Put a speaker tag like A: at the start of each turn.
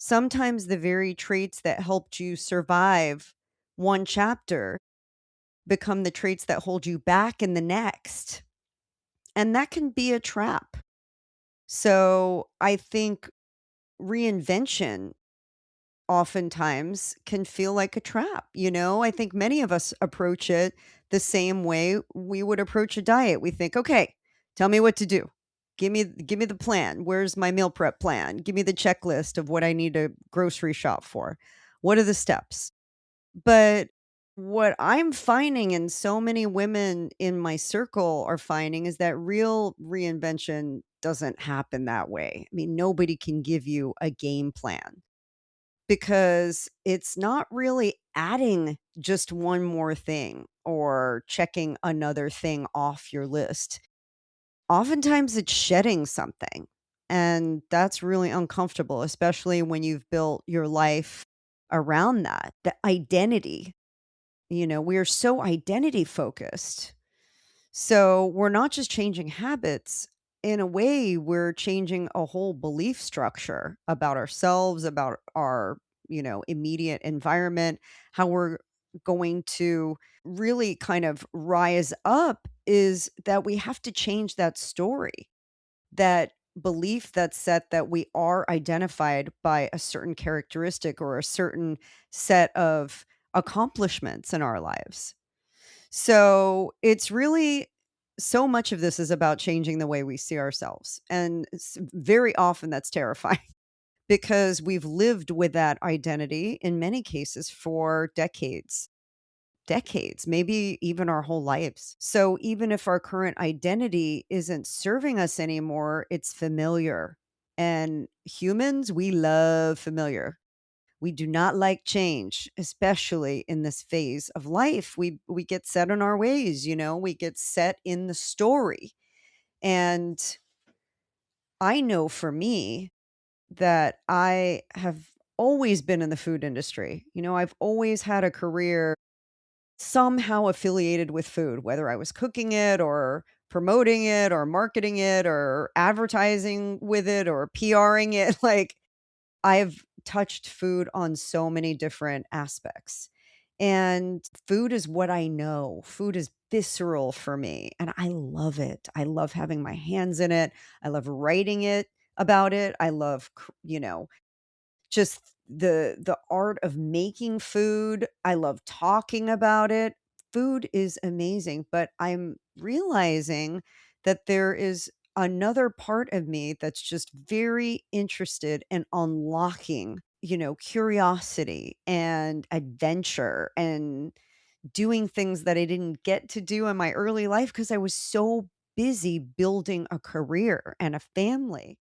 A: sometimes the very traits that helped you survive one chapter become the traits that hold you back in the next. And that can be a trap. So I think reinvention oftentimes can feel like a trap. I think many of us approach it the same way we would approach a diet. We think, okay, tell me what to do. Give me the plan. Where's my meal prep plan? Give me the checklist of what I need to grocery shop for. What are the steps? But what I'm finding, and so many women in my circle are finding, is that real reinvention doesn't happen that way. I mean, nobody can give you a game plan because it's not really adding just one more thing or checking another thing off your list. Oftentimes it's shedding something. And that's really uncomfortable, especially when you've built your life around that. The identity, we are so identity focused. So we're not just changing habits. In a way, we're changing a whole belief structure about ourselves, about our, immediate environment, how we're going to really kind of rise up is that we have to change that story, that belief that's set that we are identified by a certain characteristic or a certain set of accomplishments in our lives. So it's really so much of this is about changing the way we see ourselves. And very often that's terrifying because we've lived with that identity in many cases for decades, maybe even our whole lives. So even if our current identity isn't serving us anymore, it's familiar. And humans, we love familiar. We do not like change, especially in this phase of life. We get set in our ways, we get set in the story. And I know for me that I have always been in the food industry. I've always had a career somehow affiliated with food, whether I was cooking it or promoting it or marketing it or advertising with it or PRing it. Like I've touched food on so many different aspects. And food is what I know. Food is visceral for me, and I love it. I love having my hands in it. I love writing it about it. I love, just the art of making food. I love talking about it. Food is amazing, but I'm realizing that there is another part of me that's just very interested in unlocking, curiosity and adventure and doing things that I didn't get to do in my early life because I was so busy building a career and a family.